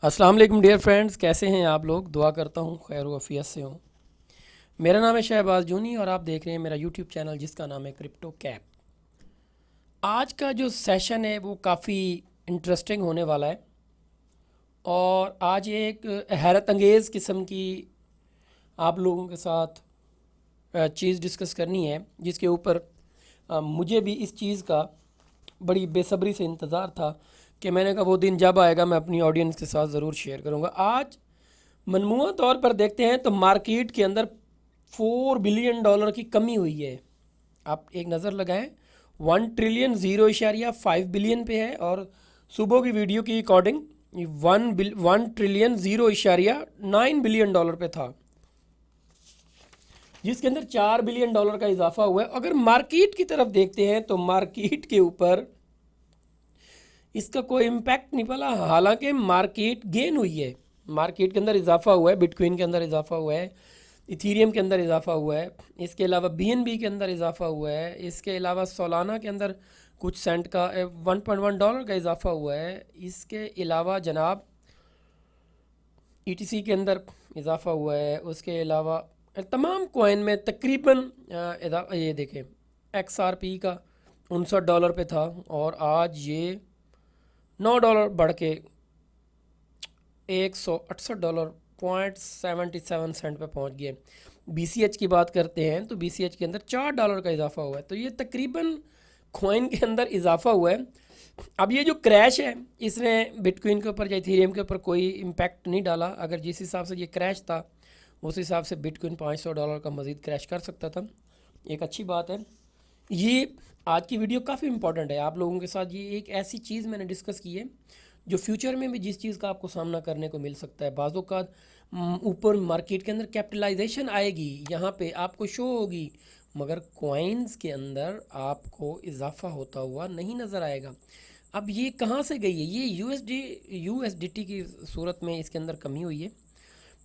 अस्सलाम वालेकुम dear friends, कैसे हैं आप लोग। दुआ करता हूँ खैर वफ़ियत से हों। मेरा नाम है शहबाज जूनी और आप देख रहे हैं मेरा यूट्यूब चैनल जिसका नाम है क्रिप्टो कैप। आज का जो सेशन है वो काफ़ी इंटरेस्टिंग होने वाला है और आज एक हैरत अंगेज़ किस्म की आप लोगों के साथ चीज़ डिस्कस करनी है जिसके ऊपर मुझे भी इस चीज़ का बड़ी बेसब्री से इंतज़ार था कि मैंने कहा वो दिन जब आएगा मैं अपनी ऑडियंस के साथ ज़रूर शेयर करूँगा। आज मनमुआ तौर पर देखते हैं तो मार्केट के अंदर $4 बिलियन की कमी हुई है। आप एक नज़र लगाएं, 1 ट्रिलियन 0.5 बिलियन पे है और सुबह की वीडियो की अकॉर्डिंग 1 ट्रिलियन 0.9 बिलियन पे था, जिसके अंदर $4 बिलियन का इजाफा हुआ है। अगर मार्केट की तरफ देखते हैं तो मार्केट के ऊपर इसका कोई इम्पैक्ट नहीं पड़ा, हालांकि मार्केट गेन हुई है, मार्केट के अंदर इजाफा हुआ है, बिटकॉइन के अंदर इजाफा हुआ है, इथीरियम के अंदर इजाफा हुआ है, इसके अलावा बीएनबी के अंदर इजाफा हुआ है, इसके अलावा सोलाना के अंदर कुछ सेंट का $1.1 का इजाफा हुआ है, इसके अलावा जनाब ईटीसी के अंदर इजाफा हुआ है, उसके अलावा तमाम कॉइन में तकरीबन ये देखें XRP का $59 पे था और आज ये $9 बढ़ के $168.77 पे पहुंच गए। BCH की बात करते हैं तो BCH के अंदर $4 का इजाफा हुआ है, तो ये तकरीबन कॉइन के अंदर इजाफा हुआ है। अब ये जो क्रैश है इसने बिटकॉइन के ऊपर या इथेरियम के ऊपर कोई इम्पैक्ट नहीं डाला। अगर जिस हिसाब से ये क्रैश था उस हिसाब से बिटकॉइन $500 का मज़ीद क्रैश कर सकता था, एक अच्छी बात है। ये आज की वीडियो काफ़ी इंपॉर्टेंट है आप लोगों के साथ। ये एक ऐसी चीज़ मैंने डिस्कस की है जो फ्यूचर में भी जिस चीज़ का आपको सामना करने को मिल सकता है। बाज़ों का ऊपर मार्केट के अंदर कैपिटलाइजेशन आएगी, यहाँ पे आपको शो होगी, मगर कॉइन्स के अंदर आपको इजाफा होता हुआ नहीं नज़र आएगा। अब ये कहाँ से गई है? ये यूएसडीटी की सूरत में इसके अंदर कमी हुई है,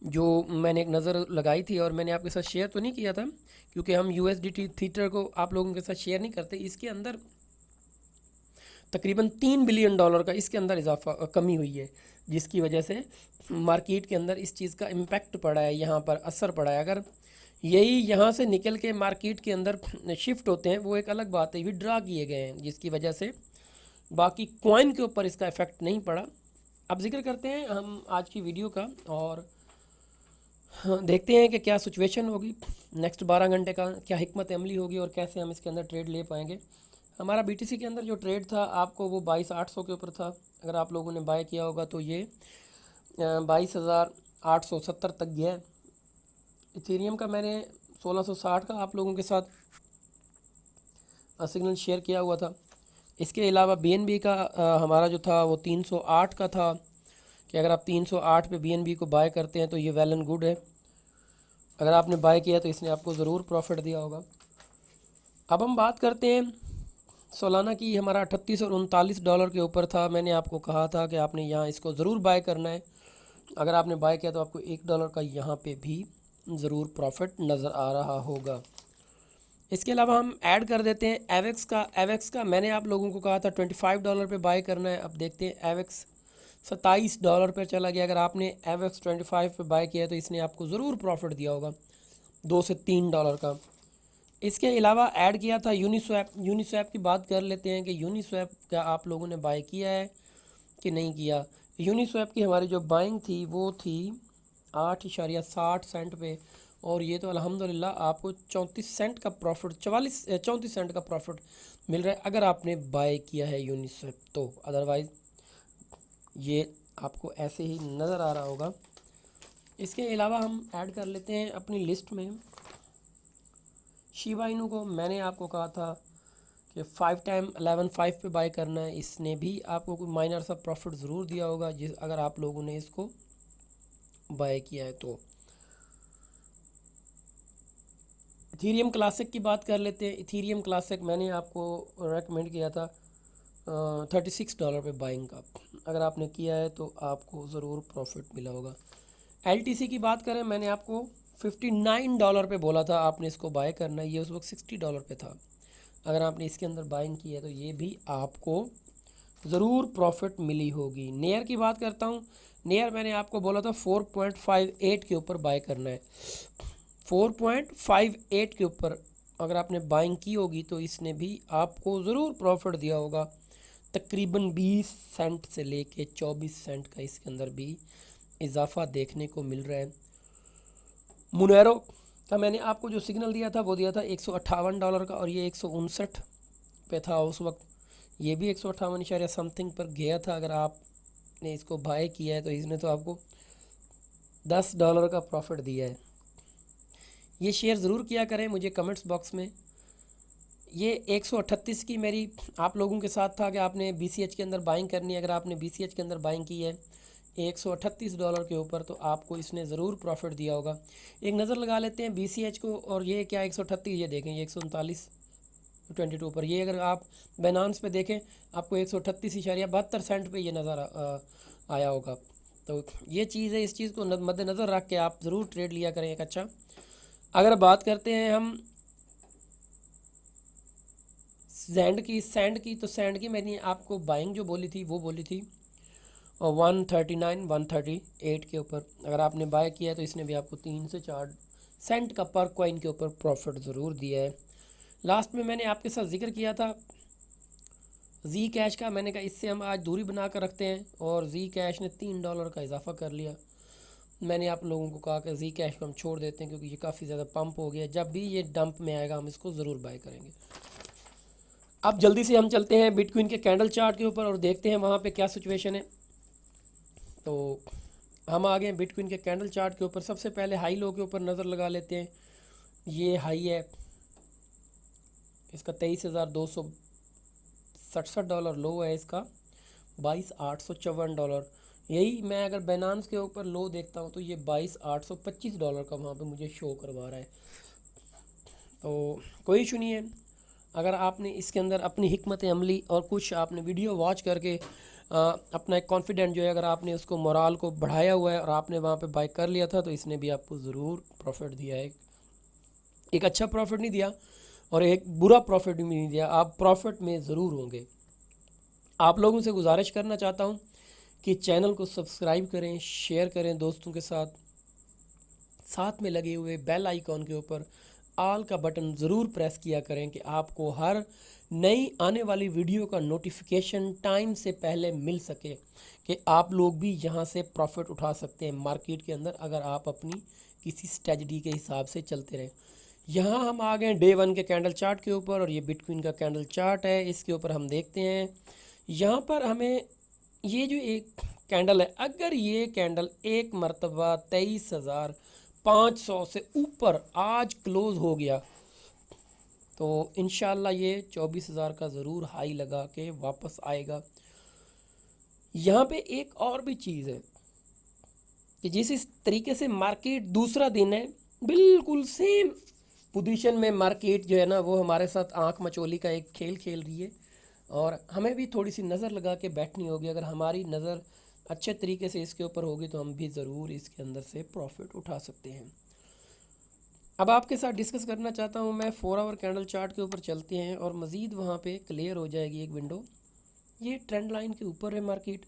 जो मैंने एक नज़र लगाई थी और मैंने आपके साथ शेयर तो नहीं किया था क्योंकि हम यूएसडीटी थीटर को आप लोगों के साथ शेयर नहीं करते। इसके अंदर तकरीबन $3 बिलियन का इसके अंदर इजाफा कमी हुई है, जिसकी वजह से मार्केट के अंदर इस चीज़ का इम्पैक्ट पड़ा है, यहाँ पर असर पड़ा है। अगर यही यहाँ से निकल के मार्केट के अंदर शिफ्ट होते हैं वो एक अलग बात है, विड्रा किए गए हैं, जिसकी वजह से बाकी कॉइन के ऊपर इसका इफ़ेक्ट नहीं पड़ा। अब जिक्र करते हैं हम आज की वीडियो का और देखते हैं कि क्या सिचुएशन होगी, नेक्स्ट 12 घंटे का क्या हिकमत अमली होगी और कैसे हम इसके अंदर ट्रेड ले पाएंगे। हमारा बीटीसी के अंदर जो ट्रेड था आपको वो 22,800 के ऊपर था। अगर आप लोगों ने बाय किया होगा तो ये 22,870 तक गया है। इथेरियम का मैंने 1660 का आप लोगों के साथ सिग्नल शेयर किया हुआ था। इसके अलावा बीएनबी का हमारा जो था वो 308 का था कि अगर आप 308 पे बीएनबी को बाय करते हैं तो ये वेल एंड गुड है। अगर आपने बाय किया तो इसने आपको ज़रूर प्रॉफिट दिया होगा। अब हम बात करते हैं सोलाना की। हमारा 38 और $39 के ऊपर था। मैंने आपको कहा था कि आपने यहाँ इसको ज़रूर बाय करना है। अगर आपने बाय किया तो आपको $1 का यहाँ पे भी ज़रूर प्रॉफिट नज़र आ रहा होगा। इसके अलावा हम ऐड कर देते हैं एवेक्स का मैंने आप लोगों को कहा था $25 पे बाय करना है। अब देखते हैं एवेक्स $27 पे चला गया। अगर आपने एवेक्स 25 पे बाय किया तो इसने आपको ज़रूर प्रॉफिट दिया होगा $2 से $3 का। इसके अलावा ऐड किया था यूनिस्वैप की बात कर लेते हैं कि यूनिस्वैप का आप लोगों ने बाय किया है कि नहीं किया। यूनिस्वैप की हमारी जो बाइंग थी वो थी 8.60 पे और ये तो अल्हम्दुलिल्लाह आपको 34 सेंट का प्रॉफिट 34 सेंट का प्रॉफिट मिल रहा है अगर आपने बाय किया है यूनिस्वैप तो। अदरवाइज़ ये आपको ऐसे ही नज़र आ रहा होगा। इसके अलावा हम ऐड कर लेते हैं अपनी लिस्ट में शिबा इनू को। मैंने आपको कहा था कि 5 टाइम 11.5 पे बाय करना है। इसने भी आपको कोई माइनर सा प्रॉफिट ज़रूर दिया होगा जिस अगर आप लोगों ने इसको बाय किया है तो। इथीरियम क्लासिक की बात कर लेते हैं। इथीरियम क्लासिक मैंने आपको रेकमेंड किया था $36 पे बाइंग का। अगर आपने किया है तो आपको ज़रूर प्रॉफिट मिला होगा। एलटीसी की बात करें, मैंने आपको $59 पे बोला था आपने इसको बाय करना है। ये उस वक्त $60 पे था। अगर आपने इसके अंदर बाइंग की है तो ये भी आपको ज़रूर प्रॉफिट मिली होगी। नेयर की बात करता हूँ, नेयर मैंने आपको बोला था 4.58 के ऊपर बाय करना है। 4.58 के ऊपर अगर आपने बाइंग की होगी तो इसने भी आपको ज़रूर प्रॉफिट दिया होगा। तकरीबन 20 सेंट से लेके 24 सेंट का इसके अंदर भी इजाफा देखने को मिल रहा है। मुनेरो का मैंने आपको जो सिग्नल दिया था वो दिया था $158 का, और ये 159 पे था उस वक्त। ये भी 158 इशारे समथिंग पर गया था। अगर आपने इसको बाय किया है तो इसने तो आपको $10 का प्रॉफिट दिया है। ये शेयर ज़रूर किया करें मुझे कमेंट्स बॉक्स में। ये 138 की मेरी आप लोगों के साथ था कि आपने BCH के अंदर बाइंग करनी है। अगर आपने BCH के अंदर बाइंग की है $138 के ऊपर तो आपको इसने ज़रूर प्रॉफिट दिया होगा। एक नज़र लगा लेते हैं BCH को, और ये क्या 138, ये देखें ये 139.22 पर। ये अगर आप बाइनेंस पे देखें आपको 138.72 सेंट पे ये नज़र आया होगा। तो ये चीज़ है, इस चीज़ को मद्देनज़र रख के आप ज़रूर ट्रेड लिया करें एक अच्छा। अगर बात करते हैं हम सैंड की तो सैंड की मैंने आपको बाइंग जो बोली थी वो बोली थी, और 139 138 के ऊपर अगर आपने बाय किया है तो इसने भी आपको 3 से 4 सेंट का पर कॉइन के ऊपर प्रॉफिट ज़रूर दिया है। लास्ट में मैंने आपके साथ जिक्र किया था जी कैश का। मैंने कहा इससे हम आज दूरी बना कर रखते हैं, और जी कैश ने $3 का इजाफा कर लिया। मैंने आप लोगों को कहा कि जी कैश को हम छोड़ देते हैं क्योंकि ये काफ़ी ज़्यादा पंप हो गया। जब भी ये डंप में आएगा हम इसको ज़रूर बाय करेंगे। अब जल्दी से हम चलते हैं बिटकॉइन के कैंडल चार्ट के ऊपर और देखते हैं वहाँ पे क्या सिचुएशन है। तो हम आ गए हैं बिटकॉइन के कैंडल चार्ट के ऊपर। सबसे पहले हाई लो के ऊपर नज़र लगा लेते हैं। ये हाई है इसका $23,267, लो है इसका $22,854। यही मैं अगर बाइनेंस के ऊपर लो देखता हूँ तो ये $22,825 का वहाँ पे मुझे शो करवा रहा है। तो कोई इशू नहीं है, अगर आपने इसके अंदर अपनी हिकमत अमली और कुछ आपने वीडियो वॉच करके अपना एक कॉन्फिडेंट जो है अगर आपने उसको मोराल को बढ़ाया हुआ है और आपने वहाँ पे बाय कर लिया था तो इसने भी आपको ज़रूर प्रॉफिट दिया है। एक अच्छा प्रॉफिट नहीं दिया और एक बुरा प्रॉफिट भी नहीं दिया, आप प्रॉफिट में ज़रूर होंगे। आप लोगों से गुजारिश करना चाहता हूँ कि चैनल को सब्सक्राइब करें, शेयर करें दोस्तों के साथ, साथ में लगे हुए बेल आइकॉन के ऊपर ऑल का बटन ज़रूर प्रेस किया करें कि आपको हर नई आने वाली वीडियो का नोटिफिकेशन टाइम से पहले मिल सके, कि आप लोग भी यहाँ से प्रॉफिट उठा सकते हैं मार्केट के अंदर अगर आप अपनी किसी स्ट्रेटजी के हिसाब से चलते रहें। यहाँ हम आ गए डे 1 के कैंडल चार्ट के ऊपर, और ये बिटकॉइन का कैंडल चार्ट है। इसके ऊपर हम देखते हैं यहाँ पर हमें ये जो एक कैंडल है, अगर ये कैंडल एक मरतबा 23,500 से ऊपर आज क्लोज हो गया तो इंशाल्लाह ये 24,000 का ज़रूर हाई लगा के वापस आएगा। यहाँ पे एक और भी चीज़ है कि जिस इस तरीके से मार्केट दूसरा दिन है बिल्कुल सेम पोजीशन में मार्केट जो है ना वो हमारे साथ आंख मचोली का एक खेल खेल रही है, और हमें भी थोड़ी सी नज़र लगा के बैठनी होगी। अगर हमारी नज़र अच्छे तरीके से इसके ऊपर होगी तो हम भी ज़रूर इसके अंदर से प्रॉफिट उठा सकते हैं। अब आपके साथ डिस्कस करना चाहता हूँ मैं 4 आवर कैंडल चार्ट के ऊपर चलते हैं और मज़ीद वहाँ पे क्लियर हो जाएगी एक विंडो। ये ट्रेंड लाइन के ऊपर है मार्केट।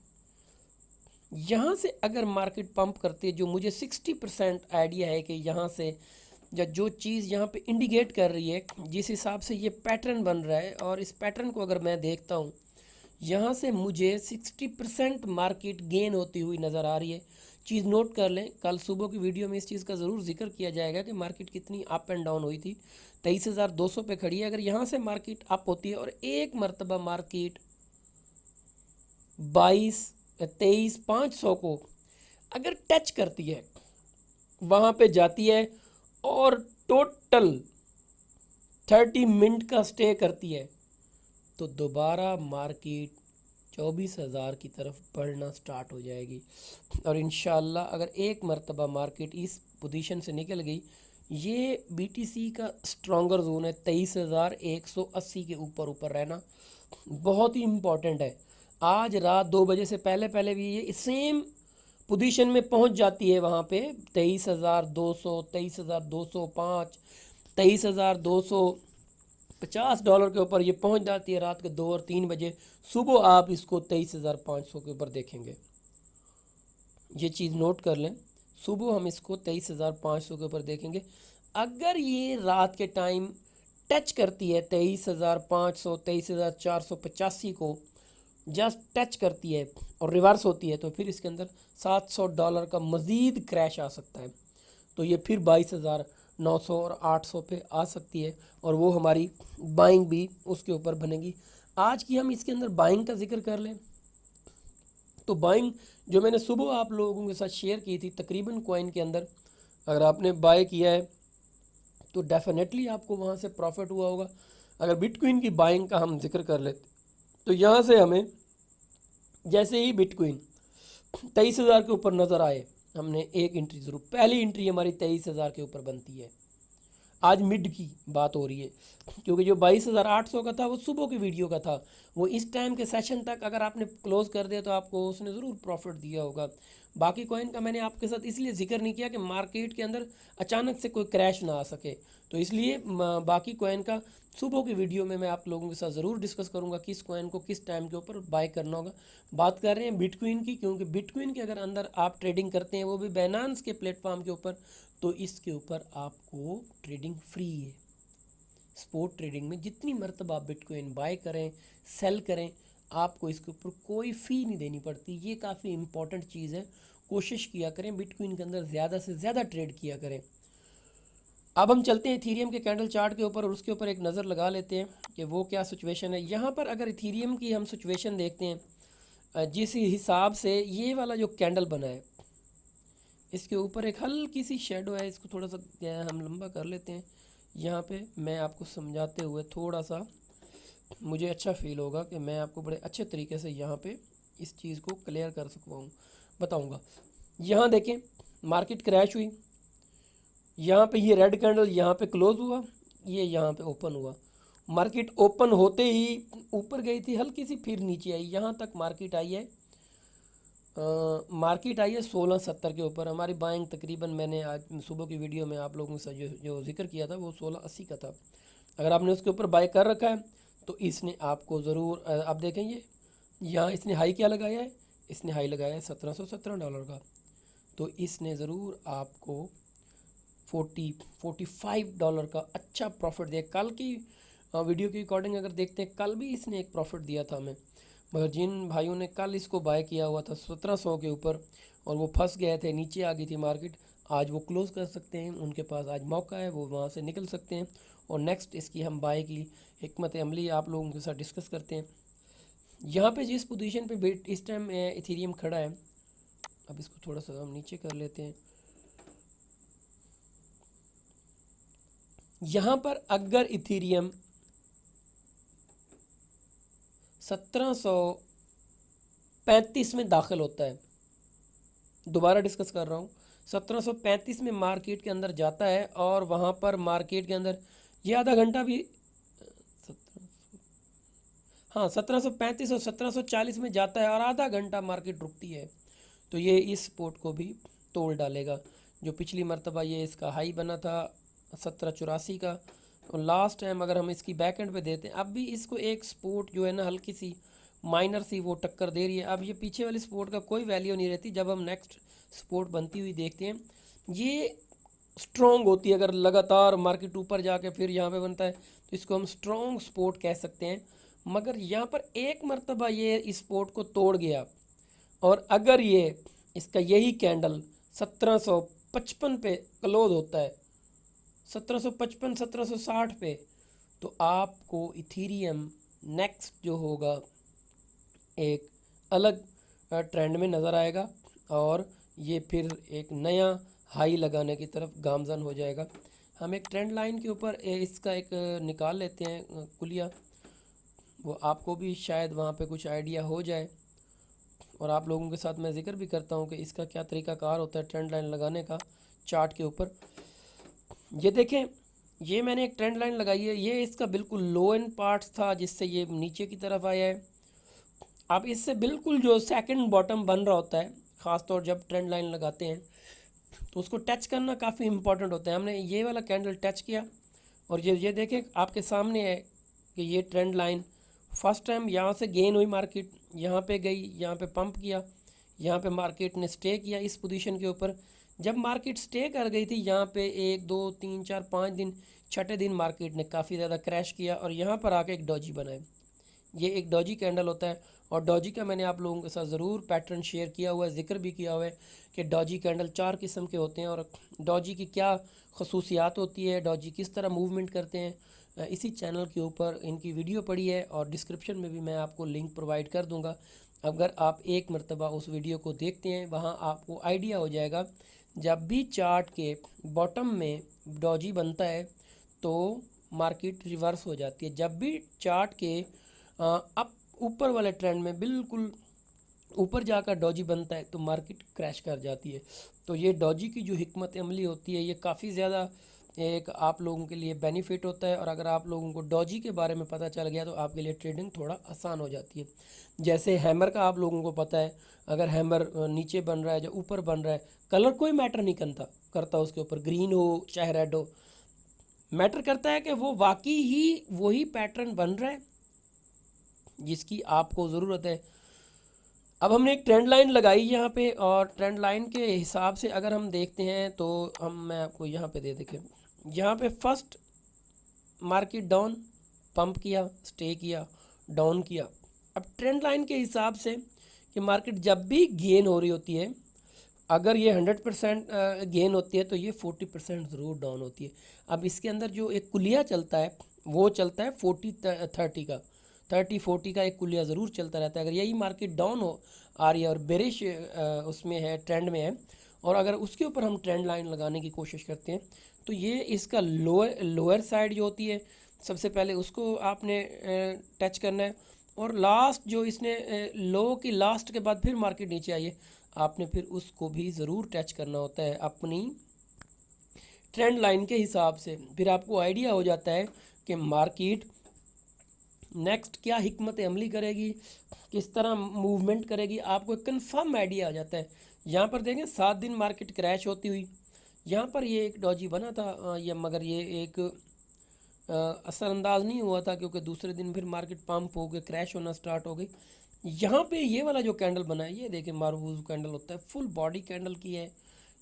यहाँ से अगर मार्केट पंप करती है, जो मुझे 60% आइडिया है कि यहाँ से या जो चीज़ यहाँ पे इंडिकेट कर रही है जिस हिसाब से ये पैटर्न बन रहा है, और इस पैटर्न को अगर मैं देखता हूँ यहाँ से मुझे 60% मार्केट गेन होती हुई नज़र आ रही है। चीज़ नोट कर लें, कल सुबह की वीडियो में इस चीज़ का ज़रूर जिक्र किया जाएगा कि मार्केट कितनी अप एंड डाउन हुई थी। 23,200 पे खड़ी है। अगर यहाँ से मार्केट अप होती है और एक मरतबा मार्केट 23,500 को अगर टच करती है, वहाँ पे जाती है और टोटल 30 मिनट का स्टे करती है तो दोबारा मार्केट 24,000 की तरफ बढ़ना स्टार्ट हो जाएगी। और इंशाल्लाह अगर एक मरतबा मार्केट इस पोजीशन से निकल गई, ये BTC का स्ट्रॉन्गर जोन है 23,180 के ऊपर रहना बहुत ही इम्पॉर्टेंट है। आज रात 2 बजे से पहले पहले भी ये सेम पोजीशन में पहुंच जाती है वहाँ पे 23,200, 23,205, 23,200 $50 के ऊपर ये पहुंच जाती है रात के 2 और 3 बजे। सुबह आप इसको 23,500 के ऊपर देखेंगे। ये चीज़ नोट कर लें, सुबह हम इसको 23,500 के ऊपर देखेंगे। अगर ये रात के टाइम टच करती है 23,500, 23,485 को जस्ट टच करती है और रिवर्स होती है, तो फिर इसके अंदर $700 का मज़ीद क्रैश आ सकता है। तो ये फिर 22,900 और 800 पे आ सकती है, और वो हमारी बाइंग भी उसके ऊपर बनेगी। आज की हम इसके अंदर बाइंग का जिक्र कर लें, तो बाइंग जो मैंने सुबह आप लोगों के साथ शेयर की थी, तकरीबन कॉइन के अंदर अगर आपने बाय किया है तो डेफिनेटली आपको वहाँ से प्रॉफिट हुआ होगा। अगर बिटकॉइन की बाइंग का हम जिक्र कर लेते, तो यहाँ से हमें जैसे ही बिटकॉइन 23,000 के ऊपर नज़र आए, हमने एक एंट्री ज़रूर, पहली एंट्री हमारी 23,000 के ऊपर बनती है। आज मिड की बात हो रही है, क्योंकि जो 22,800 का था वो सुबह की वीडियो का था। वो इस टाइम के सेशन तक अगर आपने क्लोज कर दिया तो आपको उसने ज़रूर प्रॉफिट दिया होगा। बाकी कॉइन का मैंने आपके साथ इसलिए जिक्र नहीं किया कि मार्केट के अंदर अचानक से कोई क्रैश ना आ सके, तो इसलिए बाकी कॉइन का सुबह की वीडियो में मैं आप लोगों के साथ ज़रूर डिस्कस करूंगा किस कॉइन को किस टाइम के ऊपर बाय करना होगा। बात कर रहे हैं बिटकॉइन की, क्योंकि बिटकॉइन के अगर अंदर आप ट्रेडिंग करते हैं, वो भी बाइनेंस के प्लेटफॉर्म के ऊपर, तो इसके ऊपर आपको ट्रेडिंग फ्री है। स्पॉट ट्रेडिंग में जितनी मरतबा आप बिटकॉइन बाय करें सेल करें, आपको इसके ऊपर कोई फ़ी नहीं देनी पड़ती। ये काफ़ी इंपॉर्टेंट चीज़ है, कोशिश किया करें बिटकॉइन के अंदर ज़्यादा से ज़्यादा ट्रेड किया करें। अब हम चलते हैं इथीरियम के कैंडल चार्ट के ऊपर और उसके ऊपर एक नज़र लगा लेते हैं कि वो क्या सिचुएशन है। यहाँ पर अगर इथीरियम की हम सिचुएशन देखते हैं, जिस हिसाब से ये वाला जो कैंडल बना है, इसके ऊपर एक हल्की सी शेडो है, इसको थोड़ा सा हम लंबा कर लेते हैं। यहाँ पे मैं आपको समझाते हुए थोड़ा सा मुझे अच्छा फील होगा कि मैं आपको बड़े अच्छे तरीके से यहाँ पे इस चीज़ को क्लियर कर बताऊँगा। यहाँ देखें, मार्केट क्रैश हुई, यहाँ पे ये रेड कैंडल यहाँ पे क्लोज हुआ, ये यहाँ पे ओपन हुआ। मार्केट ओपन होते ही ऊपर गई थी हल्की सी, फिर नीचे आई, यहाँ तक मार्केट आई है। मार्केट आई है 1670 के ऊपर। हमारी बाइंग तकरीबन मैंने आज सुबह की वीडियो में आप लोगों से जो जिक्र किया था वो 1680 का था। अगर आपने उसके ऊपर बाय कर रखा है तो इसने आपको ज़रूर, आप देखेंगे यहाँ इसने हाई क्या लगाया है, इसने हाई लगाया है $1717 का, तो इसने ज़रूर आपको $45 का अच्छा प्रॉफिट दिया। कल की वीडियो की अकॉर्डिंग अगर देखते हैं, कल भी इसने एक प्रॉफिट दिया था हमें, मगर जिन भाइयों ने कल इसको बाय किया हुआ था 1700 के ऊपर और वो फंस गए थे, नीचे आ गई थी मार्केट, आज वो क्लोज़ कर सकते हैं, उनके पास आज मौका है, वो वहाँ से निकल सकते हैं। और नेक्स्ट इसकी हम बाय की हिकमत अमली आप लोगों के साथ डिस्कस करते हैं। यहाँ पे जिस पोजीशन पे इस टाइम इथेरियम खड़ा है, अब इसको थोड़ा सा हम नीचे कर लेते हैं। यहाँ पर अगर इथेरियम 1735 में दाखिल होता है, दोबारा डिस्कस कर रहा हूँ, 1735 में मार्केट के अंदर जाता है और वहाँ पर मार्केट के अंदर ये आधा घंटा भी, हाँ 1735 और 1740 में जाता है और आधा घंटा मार्केट रुकती है, तो ये इस सपोर्ट को भी तोड़ डालेगा। जो पिछली मर्तबा ये इसका हाई बना था 1784 का, और लास्ट टाइम अगर हम इसकी बैक एंड पे देते हैं, अब भी इसको एक सपोर्ट जो है ना हल्की सी माइनर सी वो टक्कर दे रही है। अब ये पीछे वाली सपोर्ट का कोई वैल्यू नहीं रहती, जब हम नेक्स्ट सपोर्ट बनती हुई देखते हैं ये स्ट्रॉन्ग होती है। अगर लगातार मार्केट ऊपर जाके फिर यहाँ पे बनता है तो इसको हम स्ट्रॉन्ग सपोर्ट कह सकते हैं। मगर यहाँ पर एक मर्तबा ये इस सपोर्ट को तोड़ गया और अगर ये इसका यही कैंडल 1755 पे क्लोज होता है, 1755 1760 पे, तो आपको इथीरियम नेक्स्ट जो होगा एक अलग ट्रेंड में नज़र आएगा और ये फिर एक नया हाई लगाने की तरफ गामजन हो जाएगा। हम एक ट्रेंड लाइन के ऊपर इसका एक निकाल लेते हैं कुलिया, वो आपको भी शायद वहाँ पे कुछ आइडिया हो जाए और आप लोगों के साथ मैं जिक्र भी करता हूँ कि इसका क्या तरीक़ाकार होता है ट्रेंड लाइन लगाने का चार्ट के ऊपर। ये देखें, ये मैंने एक ट्रेंड लाइन लगाई है, ये इसका बिल्कुल लो एंड पार्ट्स था जिससे ये नीचे की तरफ आया है। अब इससे बिल्कुल जो सेकंड बॉटम बन रहा होता है, ख़ासतौर जब ट्रेंड लाइन लगाते हैं तो उसको टच करना काफ़ी इंपॉर्टेंट होता है। हमने ये वाला कैंडल टच किया और ये देखें आपके सामने है कि ये ट्रेंड लाइन फर्स्ट टाइम यहाँ से गेन हुई मार्केट, यहाँ पे गई, यहाँ पे पंप किया, यहाँ पे मार्केट ने स्टे किया इस पोजीशन के ऊपर। जब मार्केट स्टे कर गई थी यहाँ पे 1 2 3 4 5 दिन, छठे दिन मार्केट ने काफ़ी ज़्यादा क्रैश किया और यहाँ पर आके एक डॉजी बनाए। ये एक डॉजी कैंडल होता है और डॉजी का मैंने आप लोगों के साथ ज़रूर पैटर्न शेयर किया हुआ है, जिक्र भी किया हुआ है कि डॉजी कैंडल 4 किस्म के होते हैं और डॉजी की क्या खसूसियात होती है, डॉजी किस तरह मूवमेंट करते हैं। इसी चैनल के ऊपर इनकी वीडियो पड़ी है और डिस्क्रिप्शन में भी मैं आपको लिंक प्रोवाइड कर दूंगा। अगर आप एक मरतबा उस वीडियो को देखते हैं वहाँ आपको आइडिया हो जाएगा, जब भी चार्ट के बॉटम में डॉजी बनता है तो मार्केट रिवर्स हो जाती है। जब भी चार्ट के अप ऊपर वाले ट्रेंड में बिल्कुल ऊपर जाकर डॉजी बनता है तो मार्केट क्रैश कर जाती है। तो ये डॉजी की जो हिकमत अमली होती है ये काफ़ी ज़्यादा एक आप लोगों के लिए बेनिफिट होता है और अगर आप लोगों को डॉजी के बारे में पता चल गया तो आपके लिए ट्रेडिंग थोड़ा आसान हो जाती है। जैसे हैमर का आप लोगों को पता है, अगर हैमर नीचे बन रहा है या ऊपर बन रहा है, कलर कोई मैटर नहीं करता उसके ऊपर, ग्रीन हो चाहे रेड हो, मैटर करता है कि वो वाकई ही वही पैटर्न बन रहा है जिसकी आपको ज़रूरत है। अब हमने एक ट्रेंड लाइन लगाई यहाँ पे और ट्रेंड लाइन के हिसाब से अगर हम देखते हैं तो मैं आपको यहाँ पे दे देखें, यहाँ पे फर्स्ट मार्केट डाउन, पंप किया, स्टे किया, डाउन किया। अब ट्रेंड लाइन के हिसाब से कि मार्केट जब भी गेन हो रही होती है, अगर ये 100% गेन होती है तो ये 40% ज़रूर डाउन होती है। अब इसके अंदर जो एक कुलिया चलता है वो चलता है 40-30 का, 30-40 का एक कुलिया ज़रूर चलता रहता है। अगर यही मार्केट डाउन हो आ रही है और बेरिश उसमें है, ट्रेंड में है, और अगर उसके ऊपर हम ट्रेंड लाइन लगाने की कोशिश करते हैं तो ये इसका लोअर साइड जो होती है सबसे पहले उसको आपने टच करना है और लास्ट जो इसने लो की लास्ट के बाद फिर मार्केट नीचे आई है, आपने फिर उसको भी ज़रूर टच करना होता है अपनी ट्रेंड लाइन के हिसाब से। फिर आपको आइडिया हो जाता है कि मार्केट नेक्स्ट क्या हिकमत अमली करेगी, किस तरह मूवमेंट करेगी, आपको एक कन्फर्म आइडिया आ जाता है। यहाँ पर देखें 7 दिन मार्केट क्रैश होती हुई, यहाँ पर ये एक डॉजी बना था ये, मगर ये एक असरअंदाज नहीं हुआ था क्योंकि दूसरे दिन फिर मार्केट पंप हो गए, क्रैश होना स्टार्ट हो गई। यहाँ पे ये वाला जो कैंडल बना है ये देखें, मारूफ कैंडल होता है, फुल बॉडी कैंडल की है।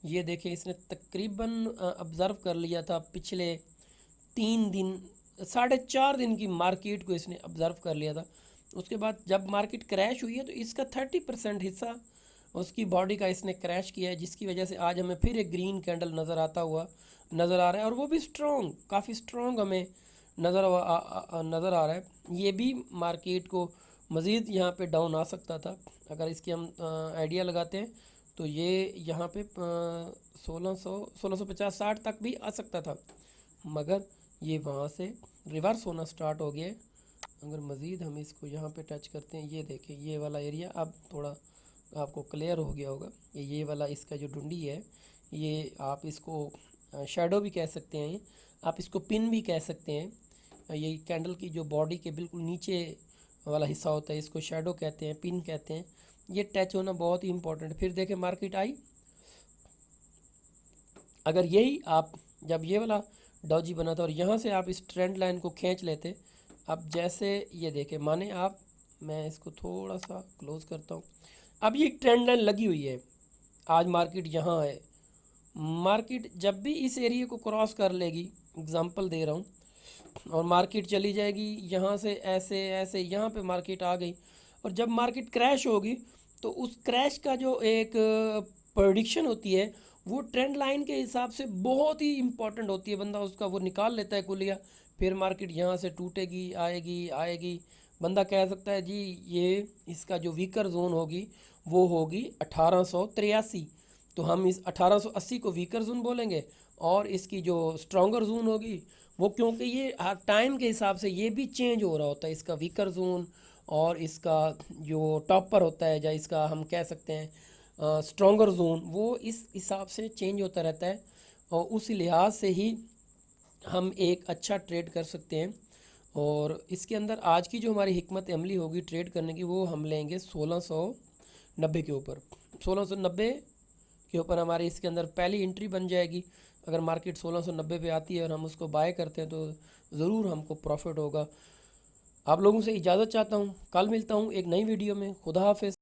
ये देखें इसने तकरीबन ऑब्ज़र्व कर लिया था पिछले 3 दिन, 4.5 दिन की मार्केट को इसने ऑब्ज़र्व कर लिया था। उसके बाद जब मार्केट क्रैश हुई है तो इसका 30% हिस्सा उसकी बॉडी का इसने क्रैश किया है, जिसकी वजह से आज हमें फिर एक ग्रीन कैंडल नज़र आ रहा है और वो भी स्ट्रॉन्ग, काफ़ी स्ट्रॉन्ग हमें नज़र आ रहा है। ये भी मार्केट को मज़ीद यहाँ पे डाउन आ सकता था। अगर इसकी हम आइडिया लगाते हैं तो ये यहाँ पे 1650-60 तक भी आ सकता था, मगर ये वहाँ से रिवर्स होना स्टार्ट हो गया है। अगर मज़ीद हम इसको यहाँ पे टच करते हैं, ये देखें ये वाला एरिया अब थोड़ा आपको क्लियर हो गया होगा। ये वाला इसका जो डुंडी है, ये आप इसको शैडो भी कह सकते हैं, आप इसको पिन भी कह सकते हैं। ये कैंडल की जो बॉडी के बिल्कुल नीचे वाला हिस्सा होता है इसको शैडो कहते हैं, पिन कहते हैं। ये टच होना बहुत ही इंपॉर्टेंट। फिर देखें मार्केट आई, अगर यही आप जब ये वाला डॉजी बना था और यहाँ से आप इस ट्रेंड लाइन को खींच लेते, अब जैसे ये देखें माने आप, मैं इसको थोड़ा सा क्लोज करता हूँ, अब ये ट्रेंड लाइन लगी हुई है, आज मार्केट यहाँ है, मार्केट जब भी इस एरिया को क्रॉस कर लेगी, एग्जांपल दे रहा हूँ, और मार्केट चली जाएगी यहाँ से ऐसे ऐसे, यहाँ पे मार्केट आ गई और जब मार्केट क्रैश होगी तो उस क्रैश का जो एक प्रेडिक्शन होती है वो ट्रेंड लाइन के हिसाब से बहुत ही इंपॉर्टेंट होती है। बंदा उसका वो निकाल लेता है कुलिया, फिर मार्केट यहाँ से टूटेगी, आएगी, बंदा कह सकता है जी ये इसका जो वीकर जोन होगी वो होगी 1883, तो हम इस 1880 को वीकर जोन बोलेंगे और इसकी जो स्ट्रॉन्गर जोन होगी वो, क्योंकि ये टाइम के हिसाब से ये भी चेंज हो रहा होता है, इसका वीकर जोन और इसका जो टॉपर होता है या इसका हम कह सकते हैं स्ट्रॉन्गर जोन, वो इस हिसाब से चेंज होता रहता है और उस लिहाज से ही हम एक अच्छा ट्रेड कर सकते हैं। और इसके अंदर आज की जो हमारी हिकमत अमली होगी ट्रेड करने की, वो हम लेंगे 1690 के ऊपर, 1690 के ऊपर हमारी इसके अंदर पहली एंट्री बन जाएगी। अगर मार्केट 1690 पे आती है और हम उसको बाय करते हैं तो ज़रूर हमको प्रॉफिट होगा। आप लोगों से इजाज़त चाहता हूँ, कल मिलता हूँ एक नई वीडियो में। खुदा हाफिज़।